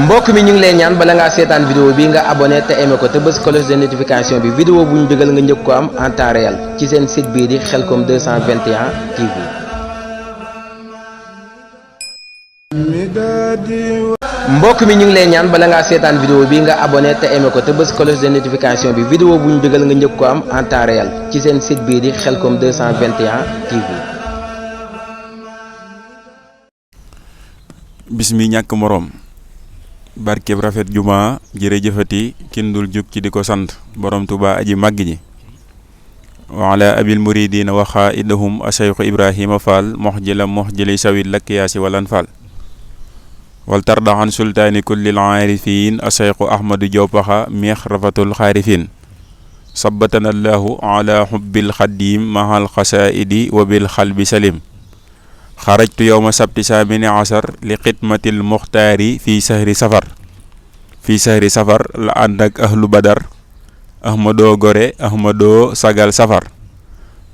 mbokk mi ñu ngi lay ñaan bala ngaa seetaan vidéo bi nga abonné te aimé ko te bës cloche de notification bi vidéo bu ñu dugal nga njëkk ko am en temps réel ci seen site bii di Khelcom 221 TV. mbokk mi ñu ngi lay ñaan bala ngaa seetaan vidéo bi nga abonné te aimé ko te bës cloche de notification bi vidéo bu ñu dugal nga njëkk ko am en temps réel ci seen site bii di Khelcom 221 TV. bis mi ñàkk moroom barkeb rafet juma jërëjëfati kin dul jug ci di ko sant borom Tuuba aji màgg ji wa ala abil muridina wa xaidahum asayxu ibrahima fall moxjili sawil lakkiyaasi walan fall wal tardaxan sultaani kullil aarifin asayxu ahmadu jawpaxa meex rafatul xaarifin sabbatana allahu ala xubbil xadim mahal xasaidi wa bil xalbi salim xarajtu yowma sabti saamini asar li xidmatil muxtaari fii sahri safar la ànd ak ahlu badar ahmadoo gore ahmadoo sagal safar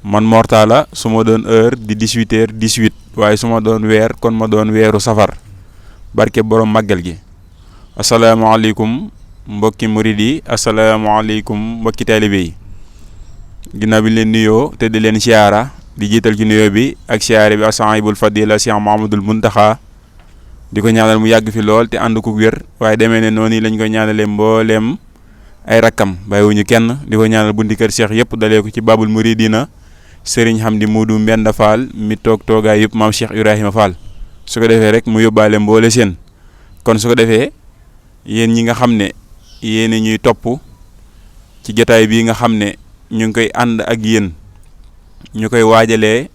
man mortala su ma doon heure di 18h18 waaye su ma doon weer kon ma doon weeru safar barke borom màggal gi asalaamaaleykum mbokki murid yi asalaamaaleykum mbokki taalibe yi ginnaaw bi leen nuyoo te di leen siyaara di jiital ci nuyoo bi ak siyaare bi asaayibul fadila Cheikh Mahamadul Muntaxa di ko ñaanal mu yàgg fi lool te ànd ko wér waaye demee ne noonu lañ ko ñaanalee mbooleem ay rakkam bàyyiwuñu kenn di ko ñaanal bunti kër Cheikh yëpp dalee ko ci babul muridina Serigne Hamdi Muudu Mbenda Fall mi toog toogaay yëpp maam Cheikh Ibrahima Fall su ko defee rek mu yóbbaale mboole seen kon su ko defee yéen ñi nga xam ne yéen ñuy topp ci jotaay bii nga xam ne ñu ngi koy ànd ak yéen ñu koy waajalee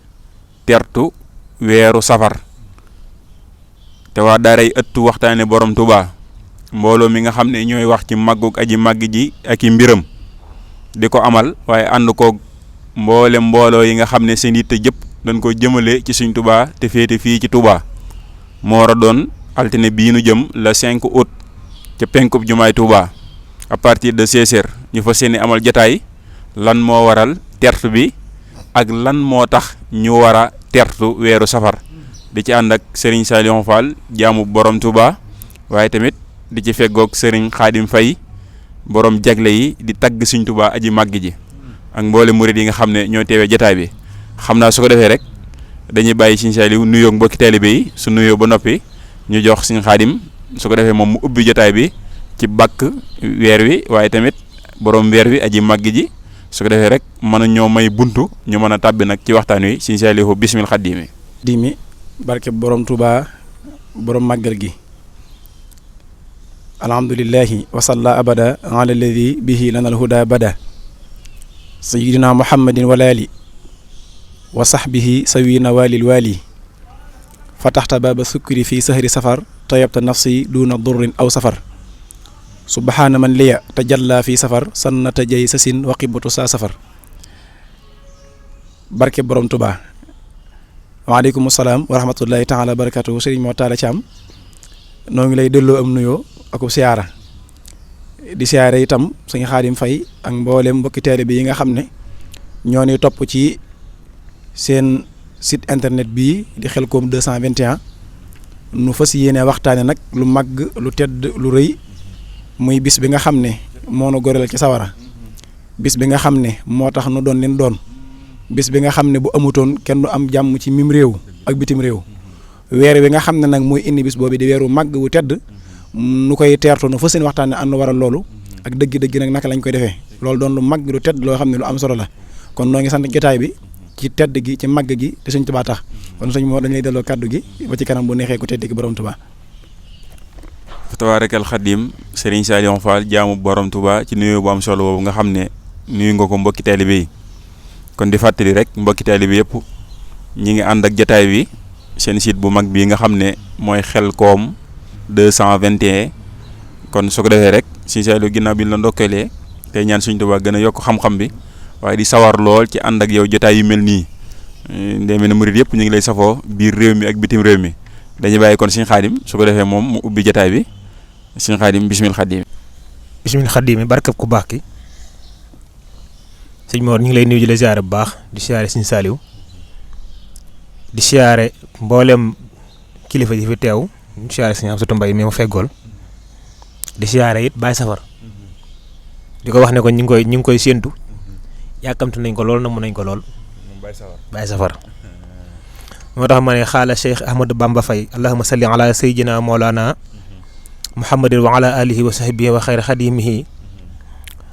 tertu weeru safar te waa daaray ëttu waxtaane borom Tuuba mbooloo mi nga xam ne ñooy wax ci màggug aji màgg ji ak i mbiram di ko amal waaye ànd koog mbooloo yi nga xam ne seen yitte jëpp dañ ko jëmale ci suñ Tuuba te féete fii ci Tuuba moo war a doon altine bii nu jëm le 5 août ca penkub jumaay Tuuba à partir de 16h ñu fa seeni amal jataay lan moo waral tertu bi ak lan moo tax ñu war a tertu weeru safar di ci ànd ak Serigne Saliou Fall jaamu borom Touba waaye tamit di ci feggoog Serigne Khadim Faye borom jagle yi di tagg Serigne Touba aji màgg ji ak mboole murid yi nga xam ne ñoo teewee jotaay bi xam naa su ko defee rek dañuy bàyyi Serigne Saliou nuyoo mbokki taalibe yi su nuyoo ba noppi ñu jox Serigne Khadim su ko defee moom mu ubbi jotaay bi ci bàkk weer wi waaye tamit borom weer wi aji màgg ji. su ko defee rek mën a ñoo may buntu ñu mën a tàbbi nag ci waxtaan wi Sëriñ Saalihu bismil xaddiimi diimi barke borom Tuuba borom màggal gi alhamdulillahi wasalla abada ala alladi bihi lana alhuda bada sayidina muhammadin walaali wa sahbihi sawina walil wali fataxta baaba sukkuri fi sahri safar tayabta nafsi duna durrin aw safar subhaana man liya tajalla fi safar sannata jay sasin waqibatu saa safar barke borom Tuuba waaleykum salaam wa rahmatullahi taala wa barakatuhu Serigne Mor Talla Thiam noo ngi lay delloo am nuyoo ak siyaara di siyaare itam Serigne Khadim Faye ak mboolem mbokki taalibe bi yi nga xam ne ñoo ni topp ci seen site internet bii di Khelcom 221 nu fas yéene waxtaane nag lu màgg lu tedd lu rëy muy bis bi nga xam ne moo nu goreel ci sawara bis bi nga xam ne moo tax nu doon leen doon bis bi nga xam ne bu amutoon kenn du am jàmm ci mim réew ak bitim réew weer wi nga xam ne nag mooy indi bis boobu di weeru màgg wu tedd nu koy teertu nu fa seen waxtaan ne ànd waral loolu ak dëgg-dëgg nag naka lañ koy defee loolu doon lu màgg lu tedd loo xam ne lu am solo la kon noo ngi sant jotaay bi ci tedd gi ci màgg gi te Sëñ Tuubaa tax kon sëñ moo dañ lay delloo kàddu gi ba ci kanam bu neexee ku tedd gi borom Tuubaa tabaarakal xadim Serigne Saliou Fall jaamu borom Touba ci nuyu bu am solo boobu nga xam ne nuyu nga ko mbokki taalibe yi kon di fàttali rek mbokki taalibe yëpp ñi ngi ànd ak jotaay bi seen site bu mag bii nga xam ne mooy Khelcom 221 kon su ko defee rek Serigne Saliou ginnaaw bi la ndokkeelee tey ñaan Serigne Touba gën a yokk xam-xam bi waaye di sawar lool ci ànd ak yow jotaay yu mel nii ndéemee na murid yëpp ñu ngi lay safoo biir réew mi ak bitim réew mi dañuy bàyyi kon Serigne Khadim su ko defee moom mu ubbi jotaay bi Serigne Khadim bismil xaddiimi bismil xaddiimi barkab ku baax ki sëñ Mor ñu ngi lay nuyu di la ziare bu baax di siyaare Serigne Saliou di siyaare mboolem kilifa yi fi teew ñu siyaare sëñ Amsatu Mbay mi ma feggool di siyaare it Baye Safar di ko wax ne ko ñu ngi koy séentu yàkkamtu nañ ko lool na mën nañ ko lool Baye Safar moo tax ma ne xaala Cheikh Ahmadou Bamba Faye allahumma salli ala sayyidina mawlana muhammadin wa ala alihi wa sahbihi wa xayra xadimihi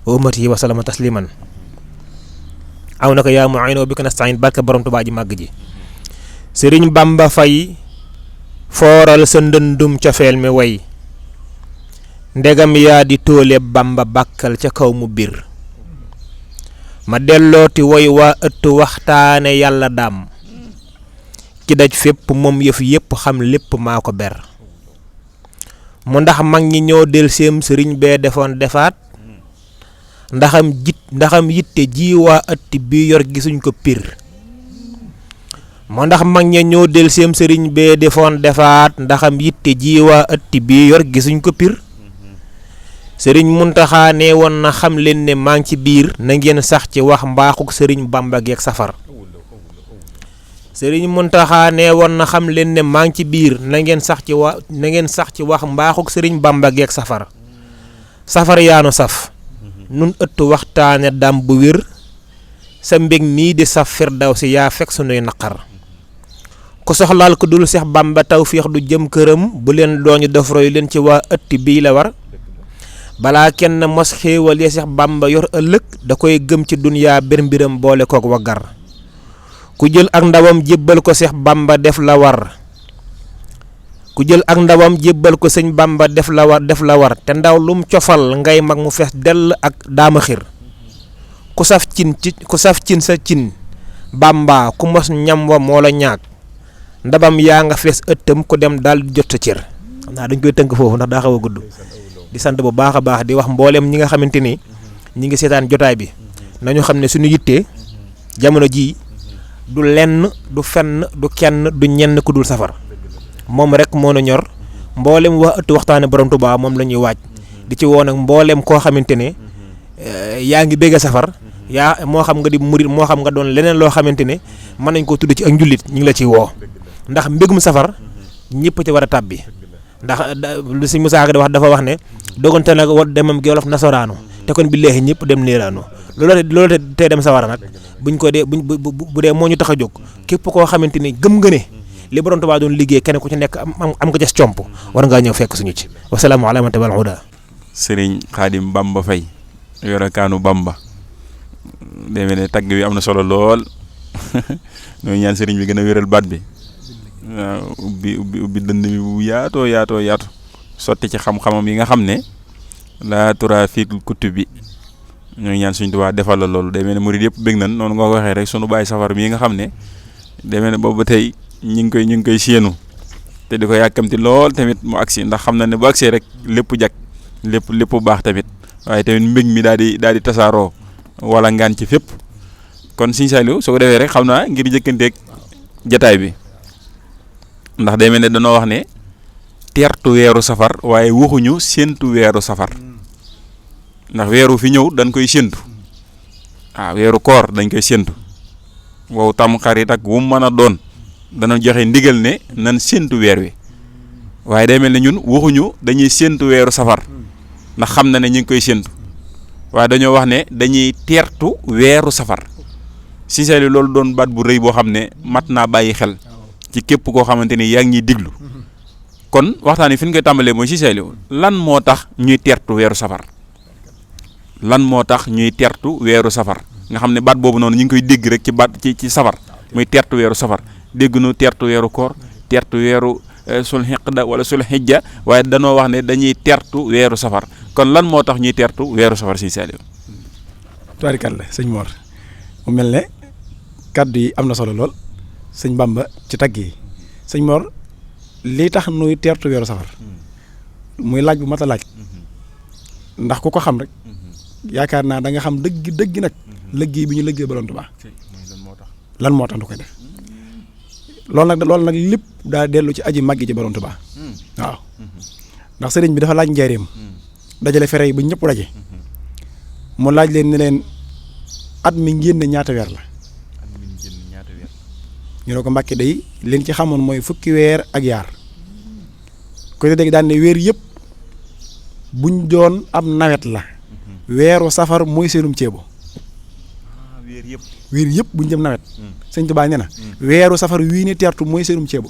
wa ummatihi wa salama tasliman aw na ko yaa mu'in wa bika nasta'in barke borom Tuubaa ji màgg ji Sëriñ Bamba Faye fooral sa ndëndum cofeel mi way ndegam yaa di tóole Bamba bàkkal ca kaw mu bir ma dellooti woy waa ëtt waxtaane yàlla daam ki daj fépp moom yëf yépp xam lépp maa ko ber mu ndax mag ñi ñoo del seem sëriñ bee defoon defaat ndaxam yitte ji waa ëtt bi yor gisuñ ko pir mu ndax mag ñi ñoo del seem sëriñ bee defoon defaat ndaxam yitte ji waa ëtt bi yor gisuñ ko pir sëriñ Muntaxa nee woon na xam leen ne maa ngi ci biir na ngeen sax ci wax mbaaxuk sëriñ Bamba geek safar sëriñ Muntaxa nee woon na xam leen ne maa ngi ci biir na ngeen sax ci wax mbaaxuk sëriñ Bamba geek safar yaanu saf nun ëtt waxtaane dam bu wér sa mbég mii di saf firdawsi yaa fekk sunuy naqar ku soxlaal ko dul Seex Bamba tawfiix du jëm këram bu leen dooñu def roy leen ci waa ëtt bii la war balaa kenn mos xéewal ya Seex Bamba yor ëllëg da koy gëm ci dunyaa bir mbiram boole kook waggar ku jël ak ndawam jébbal ko Seex Bamba def la war sëñ Bamba def la war te ndaw lum cofal ngay mag mu fees dell ak daama xir ku saf cin sa cin Bamba ku mos ñam wa moo la ñaag ndabam yaa nga fees ëttam ku dem daal di jot sa cër xam naa dañ koy tënk foofu ndax daa xaw a gudd di sant bu baax a baax di wax mboolem ñi nga xamante ni ñi ngi seetaan jotaay bi nañu xam ne suñu yittee jamono jii du lenn du fenn du kenn du ñenn ku dul safar moom rek moo na ñor mboolem waa ëtt waxtaane borom Tuubaa moom la ñuy waaj di ci woon ak mboolem koo xamante ne yaa ngi bégg safar moo xam nga di murit moo xam nga doon leneen loo xamante ne mën nañ koo tudd ci ak njullit ñu ngi la ciy woo ndax mbégum safar ñëpp ci war a tàbbi ndax lu si Musaa Ka di wax dafa wax ne dogonte nag war demam gi wolof nasoraanu te kon bi léegi ñëpp dem niiraanu loolu te dem sawara nag buñ ko dee bu dee moo ñu tax a jóg képp koo xamante ni gëm nga ne li borom Tuubaa doon liggéey kenn ku ci nekk am nga des comp war ngaa ñëw fekk suñu ci wasalaamu alaa man tabi'al hudaa Sëriñ Xaadim Bamba Faye yore kaanu Bamba demee ne tagg bi am na solo lool ñooy ñaan sëriñ bi gën a wéral baat bi waaw ubbi dënd bi bu yaatoo sotti ci xam-xamam yi nga xam ne laa tura fii kutub bi ñooy ñaan suñ Tuubaa defal la loolu demee ne murid yëpp bég nañ noonu nga ko waxee rek sunu Baay Safar mii nga xam ne demee ne boobu ba tey ñu ngi koy séenu te di ko yàkkamti lool tamit mu agsi ndax xam na ne bu agsee rek lépp jag lépp baax tamit waaye tamit mbég mi daal di tasaaroo wala ngaan ci fépp kon Sëñ Saliou soo ko defee rek xam naa ngir jëkkanteeg jataay bi ndax day mel ne danoo wax ne teertu weeru safar waaye waxuñu séentu weeru safar ndax weeru fi ñëw dañ koy séentu weeru koor dañ koy séentu wow tam xarit ak wu mën a doon dana joxe ndigal ne nan séentu weer wi waaye day mel ne ñun waxuñu dañuy séentu weeru safar ndax xam na ne ñu ngi koy séentu waaye dañoo wax ne dañuy teertu weeru safar Sëñ Saliou loolu doon baat bu rëy boo xam ne mat naa bàyyi xel ci képp koo xamante ni yaa ngi ñuy diglu kon waxtaan wi fi ñu koy tàmbalee mooy Sëñ Saliou lan moo tax ñuy teertu weeru safar nga xam ne baat boobu noonu ñu ngi koy dégg rek ci baat ci safar muy teertu weeru safar dégg nu teertu weeru koor teertu weeru sul hiqda wala sul hijja waaye danoo wax ne dañuy teertu weeru safar kon lan moo tax ñuy teertu weeru safar Sëñ Saliou. tubaarikàlla sëñ Mor mu mel ne kàddu yi am na solo lool sëñ Bamba ci tagg yi sëñ Mor lii tax nuy teertu weeru safar muy laaj bu mat a laaj ndax ku ko xam rek yaakaar naa da nga xam dëgg nag liggéey bi ñu liggéey Borom Tuubaa lan moo tax nu koy def loolu nag lépp daa dellu ci aji màggi ci Borom Tuubaa waaw ndax sëriñ bi dafa laaj njaareem dajale fere yi ba ñëpp daje mu laaj leen ne leen at mi ngeen ne ñaata weer la ñu ne ko Mbàkke day leen ci xamoon mooy fukki weer ak yaar ko dégg daan ne weer yëpp buñ doon ab nawet la weeru safar mooy seenum ceebo weer yëpp buñ jëm nawet sëñ Tuubaa nee na weeru safar wii ni teertu mooy seenum ceebo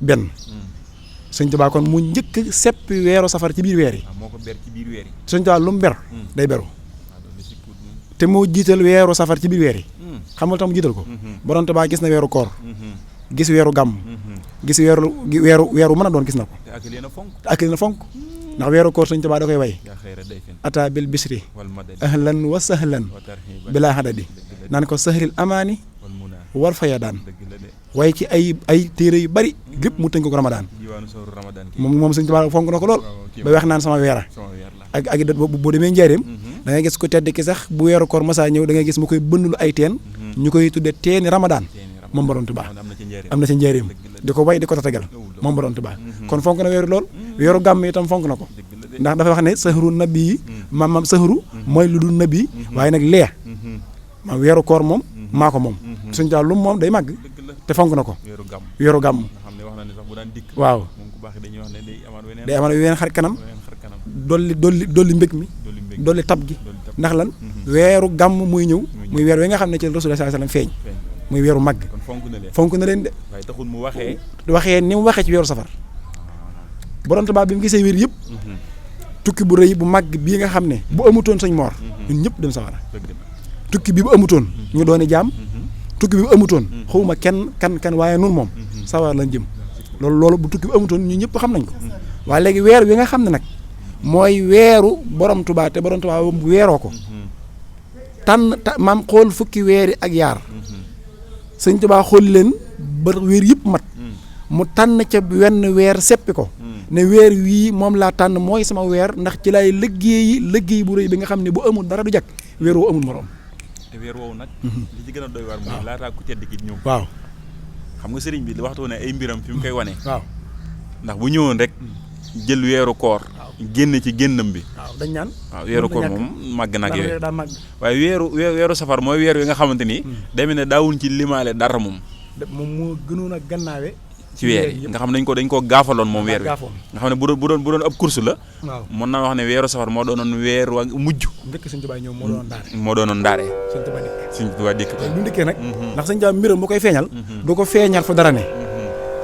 benn sëñ Tuubaa kon mu njëkk seppi weeru safar ci biir weer yi sëñ Tuubaa lu mu ber day beru te moo jiital weeru safar ci biir weer yi xamal tax mu jiital ko borom Tuubaa gis na weeru koor gis weeru gàmm gis weeru mën a doon gis na ko te ak leen a fonk ndax weeru koor sëñ Tuubaa da koy way ata bil bisri ahlan wa sahlan bilaa hadadi naan ko sahril amaani war faya daan waaye ci ay téere yu bari lépp mu tënk ko ramadaan moom sëñ Tuubaa fonk na ko lool ba wax naan sama weera ak boo demee njaareem da ngay gis ko tedd ki sax bu weeru koor masaa ñëw da ngay gis mu koy bëndulu ay teen ñu koy tudde teeni ramadaan moom borom Tuubaa am na ci njaareem di ko way di ko tatagal moom borom Tuubaa kon fonk na weeru lool weeru gàmm itam fonk na ko ndax dafa wax ne sahru nabi yi maam sahru mooy lu dul nabi waaye nag lee ma weeru koor moom maa ko moom suñ daal lu moom day màgg te fonk na ko weeru gàmm waaw day amaat weneen xar kanam dolli mbég mi dolli tab gi ndax lan weeru gàmm muy ñëw muy weer wi nga xam ne ci Rasulullah sallallahu alayhi wasallam feeñ muy weeru màgg fonk na leen de waxee ni mu waxee ci weeru safar borom Tuubaa bi mu gisee weer yëpp tukki bu rëy bu màgg bii nga xam ne bu amutoon sëñ Moor ñun ñëpp dem safara tukki bi bu amutoon ñu dooni jaam tukki bi bu amutoon xawma kan waaye nun moom sawar lañ jëm loolu bu tukki bi amutoon ñu ñëpp xam nañ ko waaye léegi weer wi nga xam ne nag mooy weeru borom Tuubaa te borom Tuubaa weeroo ko maam xool fukki weeri ak yaar sëñ Tuubaa xool leen ba weer yëpp mat mu tànn ca wenn weer seppi ko ne weer wii moom laa tànn mooy sama weer ndax ci lay liggéey bu rëy bi nga xam ne bu amul dara du jag weer woo amul morom. te weer woowu nag. li ci gën a doy waar mooy laataa ku tedd ki ñëw. waaw xam nga sëriñ bi waxtu ne ay mbiram fi mu koy wane. waaw ndax bu ñëwoon rek jël weeru koor. génn ci génnam bi. waaw dañ ñaan. waaw weeru koor moom màgg nag yooyu. daa màgg waaye weeru safar mooy weer wi nga xamante ni. day mel ne daawuñ ci limaale dara moom. moom moo gënoon a gannaawe ci weer yi nga xam ne dañ koo gaafaloon moom weer wi nga xam ne bu doon ab course la. waaw mën naa wax ne weeru safar moo doonoon weer wa mujj. njëkk sëñ Tuubaa ñëw moo doonoon ndaare. sëñ Tuubaa dikk bu ndikkee nag. ndax sëñ Tuubaa mbiram bu koy feeñal. du ko feeñal fa dara ne.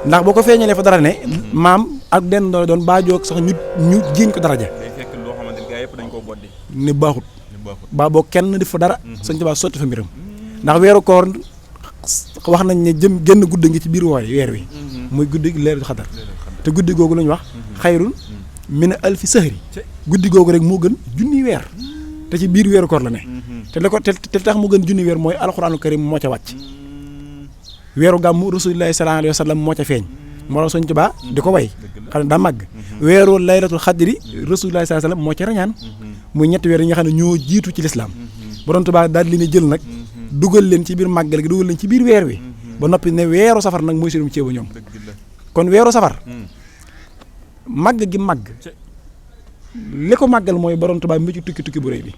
ndax boo ko feeñalee fa dara ne. maam ak den doon baajoog sax ñu jiiñ ko daraja. day fekk loo xamante ni gaa yëpp dañ koo boddi. ne baaxut. baa boo kenn def fa dara. sëñ Tuubaa sotti fa mbiram. ndax weeru koor wax nañ ne génn guddi ngi ci biir weer wi. muy guddi leeru xadar te guddi googu la ñu wax xayrun min alfi sahri guddi googu rek moo gën junni weer te ci biir weeru koor la ne te la ko te tax mu gën junni weer mooy alxuraanu karim moo ca wàcc weeru gàmmu rasulillahi sallallahu alayhi wa sallam moo ca feeñ moo tax Sëñ Tuubaa di ko way xam ne daa màgg weeru laylatul xadri rasulillahi sallallahu alayhi wa sallam moo ca rañaan muy ñetti weer yi nga xam ne ñoo jiitu ci lislaam borom Tuubaa daal li ne jël nag dugal leen ci biir màggal gi dugal leen ci biir weer wi ba noppi ne weeru safar nag mooy seenum ceebu ñoom kon weeru safar màgg gi màgg li ko màggal mooy borom Tuubaa mi ci tukki bu rëy bi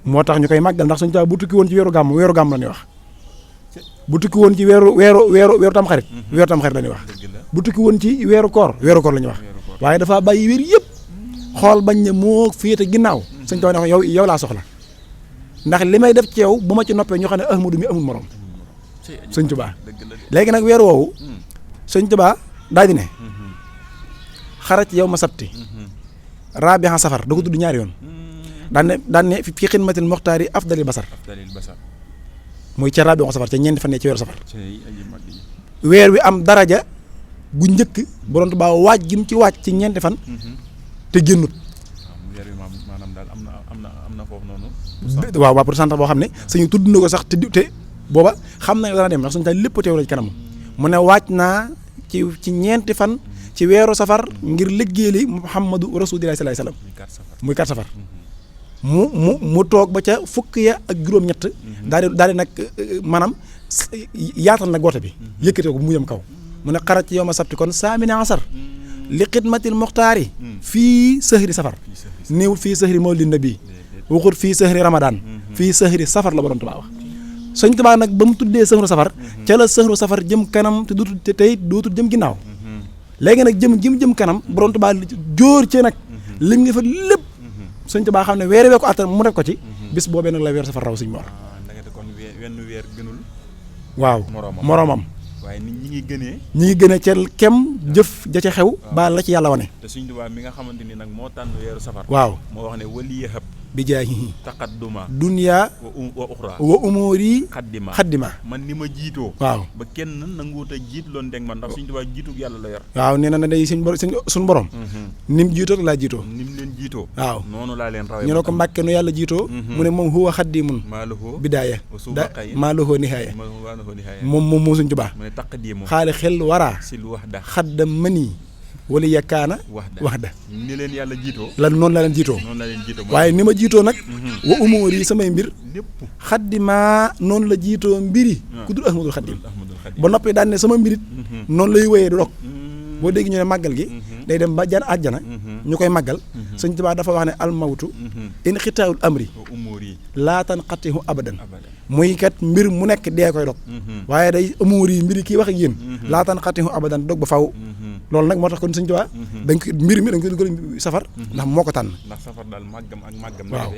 moo tax ñu koy màggal ndax Sëñ Tuubaa bu tukki woon ci weeru gàmm la ñuy wax bu tukki woon ci weeru tamxarit weeru tamxarit la ñuy wax bu tukki woon ci weeru koor la ñuy wax waaye dafa bàyyi weer yëpp xool bañ ne moo féete ginnaaw Sëñ Tuubaa ne ko yow laa soxla ndax li may def ci yow bu ma ci noppee ñu xam ne Ahmadu mi amul morom Sëñ Tuubaa léegi nag weer woowu Sëñ Tuubaa daal di ne xarat yow ma sabti raabiha safar da ko tudd ñaari yoon daan ne fi xidmatil muxtaari afdalil basar muy ca raabiha safar ca ñeenti fan ne ci weeru safar weer wi am daraja gu njëkk borom Tuubaa waaj gi mu ci waaj ci ñeenti fan te génnut waaw pourcentage boo xam ne suñu tudd na ko sax te booba xam nañ dana dem ndax suñu taal lépp teew la ci kanam mu ne waaj naa ci ñeenti fan ci weeru safar ngir liggéeyali Muhammadu Rasuulullaahi sallallaahu alayhi wa sallam muy 4 safar mu toog ba ca fukk ya ak juróom-ñett daal di nag maanaam yaatal nag woote bi yëkkatee ko mu yëm kaw mu ne xarat ci yow ma sabti kon saamina asar li xidmatil muxtaari fii sahri safar néewul fii sahri mawlid nabi waxut fii sahri ramadan fii sahri safar la borom Tuubaa wax Sëñ Tuubaa nag ba mu tuddee sëxru safar ca la sëxru safar jëm kanam te dootul jëm ginnaaw léegi nag jëm kanam borom Tuubaa jóor ci nag lim ngi fa lépp Sëñ Tuubaa xam ne weer wee ko attan mu def ko ci bis boobee nag la weer safar raw Sëñ Mor kon wenn weer gënul waaw moroomam waaye nit ñi ñi ngi gën a ca kem jëf ja ca xew ba la ci yàlla wane te Sëñ Tuubaa mi nga xamante ni nag moo tànn weeru safar waaw moo wax ne waliya hab bi jaahihi taqadduma dunya wa uxra wa umuri xaddima man ni ma jiitoo waaw ba kenn nanguwut a jiit loon deg man ndax Sëñ Tuubaa jiitug yàlla la yor waaw nee na day suñ borom ni mu jiitoo laa jiitoo ni mu leen jiitoo waaw noonu laa leen rawee ñu ne ko Mbàkke nu yàlla jiitoo mu ne moom huwa xaddimun maalahu bidaaya maalahu nihaaya moom Sëñ Tuubaa mu ne taqdimu xaali xel waraa sil waxda xadda mani wala yakkaana waxda ni leen yàlla jiitoo noonu laa leen jiitoo waaye ni ma jiitoo nag wa umóor yi samay mbir xaddimaa noonu la jiitoo mbiri ku dul ahmadul xaddim ba noppi daan ne sama mbirit noonu lay wéyee du dog boo dégg ñu ne màggal gi day dem ba jan àjjana ñu koy màggal Sëñ Tuubaa dafa wax ne almawtu in xitaawul amri laa tanqatihu abadan muy kat mbir mu nekk dee koy dog waaye day umóor yi mbiri kii wax ak yéen laa tanqatihu abadan dog ba faw loolu nag moo tax kon Sëñ Tuubaa dañ ko mbir mi dañ koy dugal safar ndax moo ko tànn ndax safar daal màggam ak màggam waaw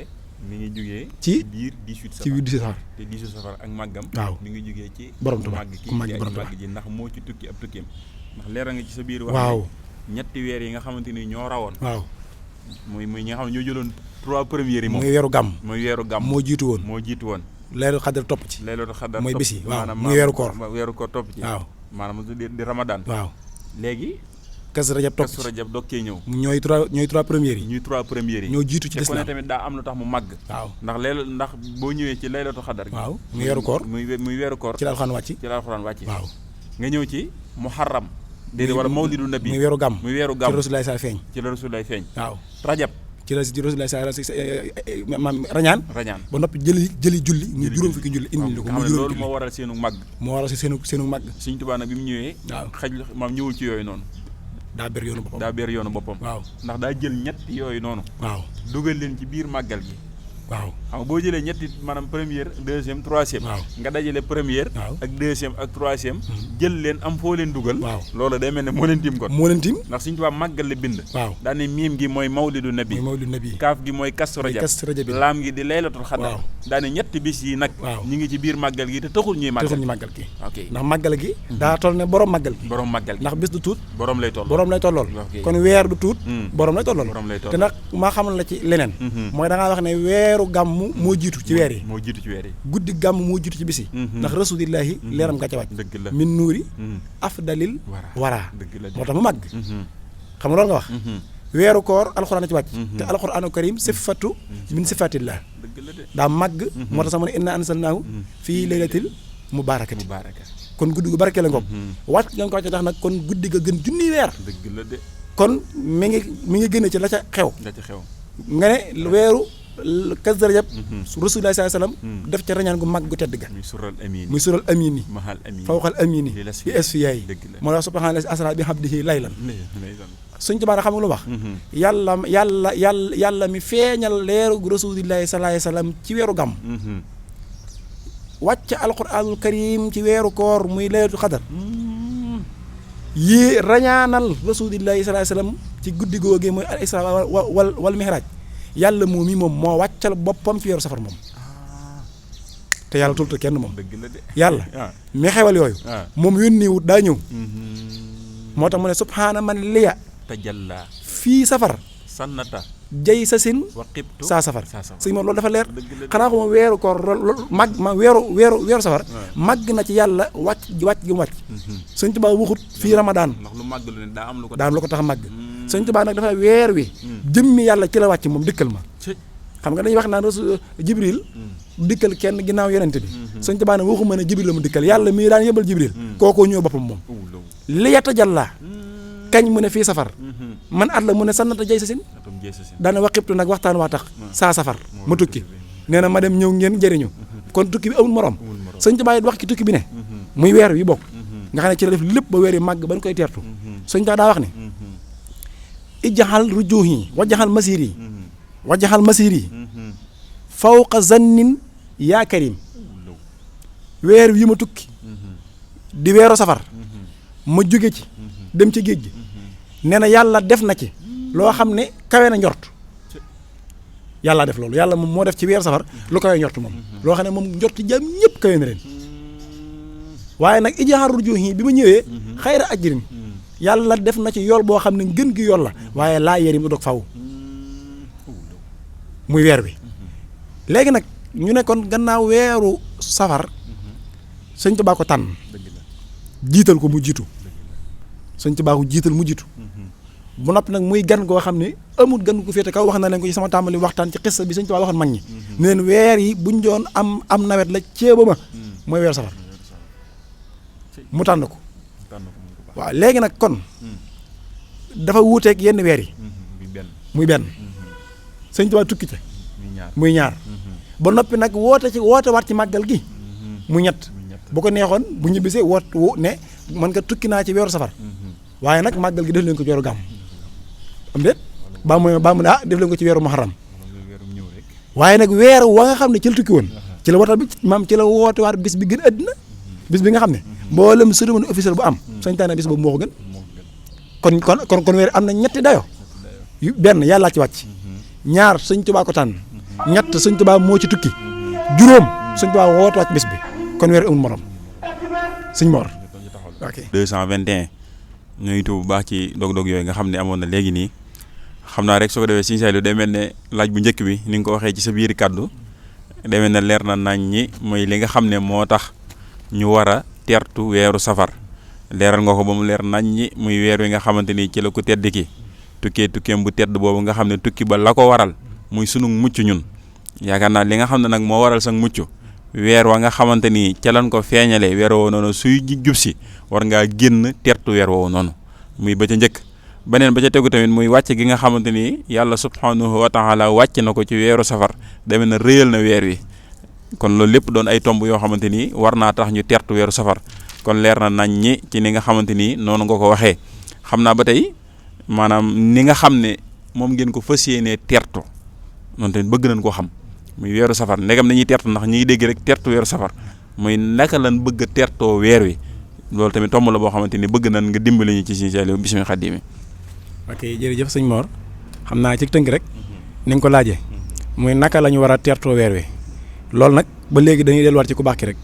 mi ngi jugee ci biir 18 safar ci biir 18 safar te 18 safar ak màggam waaw mi ngi jugee ci borom Tuubaa ku ku màgg borom màgg ji ndax moo ci tukki ab tukkeem ndax leeral nga ci sa biir wax waaw ñetti weer yi nga xamante ni ñoo rawoon waaw muy ñi nga xam ne ñoo jëloon 3 premiers yi moom muy weeru gàmm muy weeru gàmm moo jiitu woon laylatul xadar topp ci laylatul xadar mooy bis yi waaw maanaam muy weeru koor topp ci waaw maanaam di ramadan waaw léegi Kazu Rajab topp ci Kazu Rajab doog cee ñëw ñooy trois premiers yi ñoo jiitu ci te ku ne lislaam tamit daa am lu tax mu màgg waaw ndax boo ñëwee ci laylatul xadar gi waaw muy weeru koor muy weeru koor ci la alxuraan wàcc ci la alxuraan wàcc waaw nga ñëw ci muharram déedéet wala mawlidu nabi muy weeru gàmm muy weeru ci gàmm Rasulullaay sa feeñ ci la Rasulullaay feeñ waaw rajab ci Rasulullaay sa maam rañaan ba noppi jëli julli muy juróom fukki julli indi la ko muy juróom loolu moo waral seenu màgg moo waral seenu màgg Sëñ Tuubaa nag bi mu ñëwee waaw xaj maam ñëwul ci yooyu noonu daa ber yoonu boppam waaw ndax daa jël ñett yooyu noonu waaw dugal leen ci biir màggal gi waaw xam nga boo jëlee ñetti maanaam première deuxième troisième waaw nga dajale première waaw ak deuxième ak troisième jël leen am foo leen dugal waaw loolu day mel ne moo leen tim kon moo leen tim ndax Sëñ Tuubaa màggal la bind waaw daane miim gi mooy mawlidu nabi kaaf gi mooy Kazu Rajab laam gi di laylatul xadar daane ñetti bis yi nag ñi ngi ci biir màggal gi te taxul ñuy màggal gi ok ndax màggal gi daa toll ne borom màggal gi ndax bis du tuut borom lay tollool kon weer du tuut borom lay tollool te nag maa xamal la ci leneen mooy da ngaa wax ne weeru gàmmu moo jiitu ci weer yi guddi gàmm moo jiitu ci bis yi ndax rasulillahi leeram nga ca wàcc min nuuri afdalil wara moo tax mu màgg xam nga loolu nga wax weeru koor alxuraan a ci wàcc te alxuraanu karim sifatu min sifatillah daa màgg moo tax sax mu ne inna ansalnaahu fii laylatil mubarakati kon guddi gu barke la ngoog wàcc nga ko wàcc tax nag kon guddi ga gën junni weer kon mi ngi gën a ci la ca xew nga ne weeru Kazu Rajab Rasulullah sallallahu alayhi wasallam def ca rañaan gu mag gu tedd ga muy sural amini fawqal amini bi asfiyaay moo la subhaanallahi asra bi abdihi laylan Sëñ Tuubaa xam nga lu wax yàlla mi feeñal leeru Rasulullah sallallahu alayhi wasallam ci weeru gàmm wàcc alquranul karim ci weeru koor muy laylatul xadar yi rañaanal Rasulullah sallallahu alayhi wasallam ci guddi googee mooy al isra wal mihraj yàlla moom mi moom moo wàccal boppam ci weeru safar moom te yàlla tulta kenn moom yàlla mi xewal yooyu moom yónni wut daa ñëw moo tax mu ne subhaana man liya tajalla fii safar sannata jay sa sin saa safar sëñ moom loolu dafa leer xanaa xuma weeru koor màgg ma weeru safar màgg na ci yàlla wàcc gi mu wàcc Sëñ Tuubaa waxut fii ramadaan ndax lu màgg lu ne daa am lu ko tax a màgg Sëñ Tuubaa nag dafa weer wi jëmmi yàlla ci la wàcc moom dikkal ma xam nga dañuy wax naan Jibril dikkal kenn ginnaaw yonente bi Sëñ Tuubaa nag waxuma ne Jibril la mu dikkal yàlla mii daan yëbal Jibril kookoo ñëw boppam moom li yata jàllaa kañ mu ne fii safar man at la mu ne sannata jay sa sin daana waqibtu nag waxtaan waa tax saa safar ma tukki nee na ma dem ñëw ngeen jëriñu kon tukki bi amul morom Sëñ Tuubaa wax ci tukki bi ne muy weer wi bokk nga xam ne ci la def lépp ba weer yi màgg ba ñu koy teertu Sëñ Tuubaa daa wax ne ijaxal rujuhi wajaxal masir yi fawqa zannin yaa karim weer wi ma tukki di weeru safar ma jóge ci dem ci géej gi nee na yàlla def na ci loo xam ne kawe na njort yàlla def loolu yàlla moom moo def ci weeru safar lu kawe njort moom loo xam ne moom njort jaam ñëpp kawe na leen waaye nag ijaaru rujuhi bi ma ñëwee xayra ajrin yàlla def na ci yool boo xam ne gën gi yool la waaye laa yeri mu dog faw muy weer wi léegi nag ñu ne kon gannaaw weeru safar sëñ Tuubaa ko tànn jiital ko mu jiitu sëñ Tuubaa ko jiital mu jiitu bu noppi nag muy gan goo xam ne amul gan ku féete kaw wax na leen ko ci sama tàmbali waxtaan ci xissa bi sëñ Tuubaa waxoon mag ñi ne leen weer yi buñ doon am nawet la ceeba ma mooy weeru safar mu tànn ko waaw léegi nag kon dafa wuuteeg yenn weer yi muy benn sëñ Tuubaa tukki ca muy ñaar ba noppi nag woote waat ci màggal gi mu ñett bu ko neexoon bu ñibbisee ne man nga tukki naa ci weeru safar waaye nag màggal gi def leen ko ci weeru gàmm am déet ba mu ne def leen ko ci weeru muharram waaye nag weer wa nga xam ne ci la tukki woon ci la woote bi maam ci la woote waat bis bi gën àddina bis bi nga xam ne mboolem cérémonie officielle bu am sañ taane bis boobu moo ko gën kon weer am na ñetti dayo benn yàllaa ci wàcc ñaar sëñ Tuubaa ko tànn ñett sëñ Tuubaa moo ci tukki juróom sëñ Tuubaa woote waat bis bi kon weer amul morom sëñ Mor ok 221 ñuy tuub bu baax ci dog-dog yooyu nga xam ne amoon na léegi nii xam naa rek soo ko defee Sëñ Saliou day mel ne laaj bu njëkk bi ni nga ko waxee ci sa biir kàddu day mel ne leer na nañ ñi mooy li nga xam ne moo tax ñu war a tertu weeru safar leeral nga ko ba mu leer nañ ñi muy weer wi nga xamante ni ci la ko tedd ki tukkeem bu tedd boobu nga xam ne tukki ba la ko waral muy sunu mucc ñun yaakaar naa li nga xam ne nag moo waral sa mucc weer wa nga xamante ni ca lan ko feeñalee weer woowu noonu suy jub si war ngaa génn tertu weer woowu noonu muy ba ca njëkk beneen ba ca tegu tamit muy wàcc gi nga xamante ni yàlla subhanahu wa taala wàcc na ko ci weeru safar demee na rëyal na weer wi kon loolu lépp doon ay tomb yoo xamante ni war naa tax ñu tertu weeru safar kon leer na nañ ñi ci ni nga xamante ni noonu nga ko waxee xam naa ba tey maanaam ni nga xam ne moom ngeen ko fas yéenee tertu noonu tamit bëgg nañ koo xam muy weeru safar ndegam dañuy tertu ndax ñi ngi dégg rek tertu weeru safar muy naka lan bëgg a tertoo weer wi loolu tamit tomb la boo xamante ni bëgg nañ nga dimbali ñu ci Sëñ Saliou bismi xadimi ok jërëjëf sëñ Mor xam naa ci tënk rek ni nga ko laajee muy naka la ñu war a tertoo weer wi loolu nag ba léegi dañuy delluwaat ci ku baax ki rek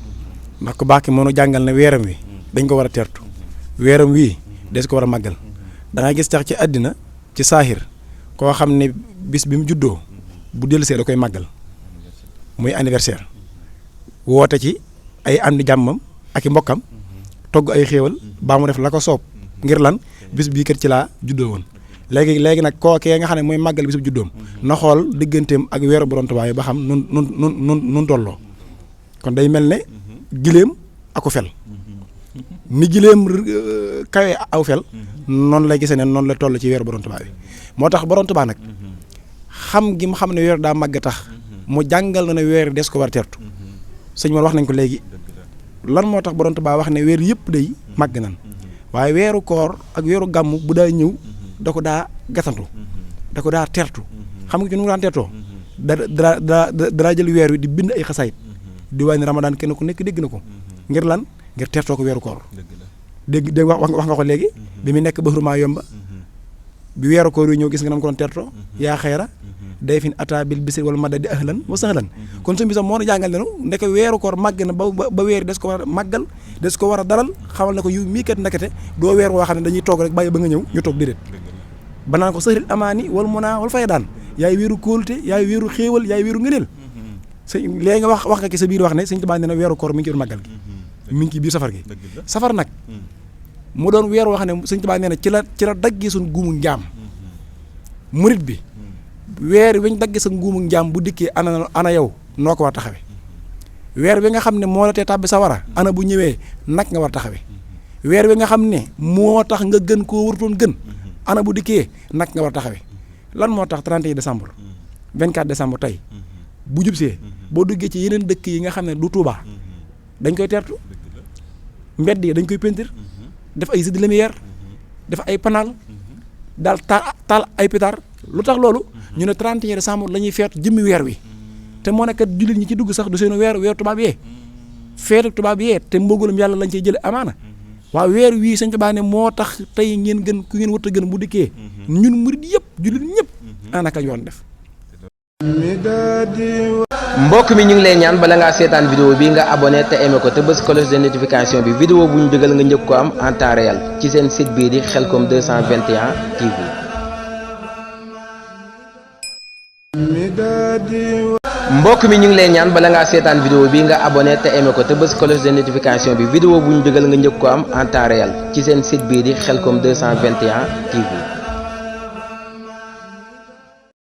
ndax ku baax ki moo nu jàngal ne weeram wi dañ ko war a tertu weeram wii des ko war a màggal da ngay gis tax ci àddina ci saahir koo xam ne bis bi mu juddoo bu dellusee da koy màggal muy anniversaire woote ci ay am di jàmmam ak i mbokkam togg ay xéewal baa mu def la ko soob ngir lan bis bii kat ci laa juddoo woon léegi nag kookee nga xam ne mooy màggal bis bu juddoom na xool digganteem ak weeru Borom Tuubaa yi ba xam nun tolloo kon day mel ne giléem aku fel ni giléem kawe aw fel noonu lay gisee ne noonu la toll ci weeru Borom Tuubaa bi moo tax Borom Tuubaa nag xam gi mu xam ne weer daa màgg tax mu jàngal na ne weer des ko war a tertu sëñ Mor wax nañ ko léegi lan moo tax Borom Tuubaa wax ne weer yëpp day màgg nan waaye weeru koor ak weeru gàmm bu daa ñëw da ko daa gatantu da ko daa tertu xam nga ci nu mu daan tertoo daa jël weer wi di bind ay xasaayit di waay ne Ramadan kenn ku nekk dégg na ko ngir lan ngir tertoo ko weeru koor dégg wax nga ko léegi bi mu nekk baxrumaa yomba bi weeru koor yi ñëw gis nga nam ko doon tertoo yaa xeera day fin ata bil bisir wala madadi ahlan wa sahlan kon suñu bisam moo na jàngal ne ndek weeru koor màgg na ba weer des ko war a màggal des ko war a dalal xamal na ko yu mii kat ndekete doo weer woo xam ne dañuy toog rek bàyyi ba nga ñëw ñu toog déedéet ba naan ko sëhril amaani wal munaa wal fay daan yaay weeru kóolute yaay weeru xéewal yaay weeru ngëneel léegi nga wax nga ki sa biir wax ne Sëñ Tuubaa nee na weeru koor mi ngi ci biir màggal gi mi ngi ci biir safar gi safar nag mu doon weer woo xam ne Sëñ Tuubaa nee na ci la daggee suñ guumu njaam murit bi weer weñ dagge sa nguumu njaam bu dikkee ana yow noo ko war taxawe weer wi nga xam ne moo la tee tàbbi sa wara ana bu ñëwee nag nga war taxawe weer wi nga xam ne moo tax nga gën koo warutoon gën ana bu dikkee nag nga war taxawe lan moo tax 31 décembre 24 décembre tey bu jubsee boo duggee ci yeneen dëkk yi nga xam ne du Touba dañ koy tertu mbedd yi dañ koy peinture def ay jeux de lumière def ay panal daal taal ay pétard lu tax loolu ñu ne 31 décembre la ñuy feetu jëmmi weer wi te moo nekkat jullit ñi ci dugg sax du seen weeru tubaab yee feetu tubaab yee te mbëggalum yàlla lañ cey jële amaana waaw weer wii sëñ Tuubaa ne moo tax tey ngeen gën ku ngeen wut a gën bu dikkee ñun murid yëpp jullit ñëpp anaka yoon def. mbokk mi ñu ngi lay ñaan bala ngaa seetaan vidéo bi nga abonné te aimé ko te bës cloche de notification bi vidéo bu ñu dugal nga njëkk ko am en temps réel ci seen site bii di Khelcom 221 TV. mbokk mi ñu ngi lay ñaan bala ngaa seetaan vidéo bi nga abonné te aimé ko te bës cloche de notification bi vidéo bu ñu dugal nga njëkk ko am en temps réel ci seen site bii di Khelcom 221 TV.